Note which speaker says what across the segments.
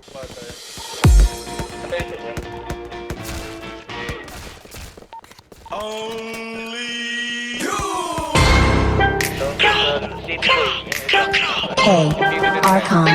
Speaker 1: Patay. Patay siya dyan.
Speaker 2: K. Archon.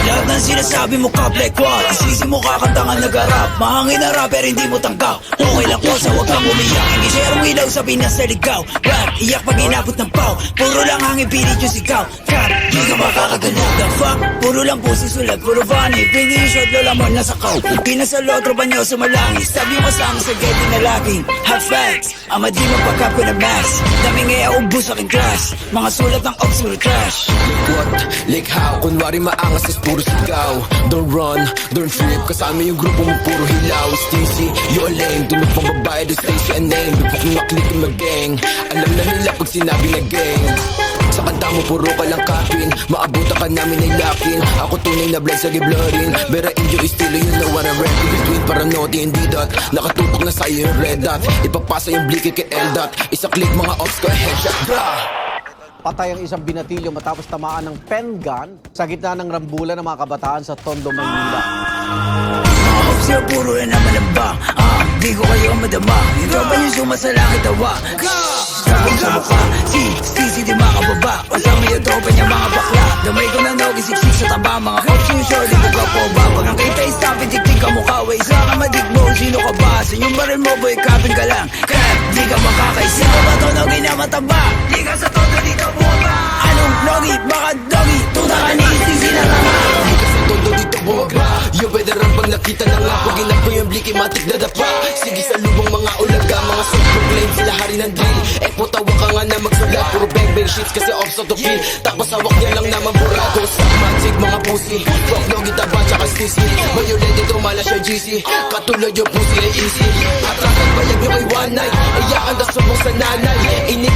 Speaker 3: Lahat ng sinasabi mo kaplekwa Isisi mo kakantangan nag-arap Mahangin na rapper hindi mo tanggap Okay lang ko sa wag kang umiyak Hindi share ilaw sabi na sa ligaw Rap, iyak pag inabot ng pau Puro lang hangin pilit yung sigaw Cap, di ka makakagalaw The fuck, puro lang pusi sulat Puro funny, pingi yung shot lola mo nasa kaw Di na sa lotro ba nyo sumalangis Sabi yung kasama sa getty na laging Hot facts, ama di mapagkap ko na max Daming ngaya ubus aking class Mga sulat ng ops puro trash
Speaker 4: What? Like how? Kunwari maangas tas puro sigaw Don't run, don't trip Kasama yung grupo mo puro hilaw Stacy, you a lame Dunod pang babae, do Stacy a name Bipok yung maklik yung mag-gang Alam na nila pag sinabi na gang Sa kanta mo puro ka lang kapin Maabutan ka namin ay lakin Ako tunay na blood sa giblorin Bera inyo estilo you know what I'm rapping Between para naughty and D-dot Nakatutok na sa'yo yung red dot Ipapasa yung bliki kay L-dot Isa click mga ops ko headshot bra.
Speaker 5: Patay ang isang binatilyo matapos tamaan ng pen gun sa gitna ng rambulan ng mga kabataan sa Tondo, Maynila.
Speaker 3: Mga ops yung puro na naman ang bang Di ko kayo madama Yung tropa nyo sumasalangit tawa Sabi sa mukha Si di makababa Kasama yung tropa niya mga bakla Damay ko na nag-isiksik sa taba Mga ops yung short di ko ka po ba Pag ang kita stop itik-tik ka mukha Way isa ka madigmo sino ka ba Sa yung baril mo boy kapin ka lang Crap di ka makakaisa Ikaw ba tonogi na mataba Di ka sa todo dito buwaba Anong nogi baka dogi Tuta ka ni isisi na tama
Speaker 4: Di ka sa todo dito bumaba Yung veteran pag nakita na nga Pag inap ko yung bliki matik na dapa Sige sa lubang mga ulaga Mga self-proclaim sila hari ng drill Tawa ka nga na magsulat Puro bang shits kasi off sa to feel Tapos hawak niya lang naman burado Sa magic mga pussy Rock no gitaba tsaka stissy Violent ito mala siya GC Katulad yung pussy ay easy Atrasan bayag nyo kay one night Iyakan na subong sa nanay Inig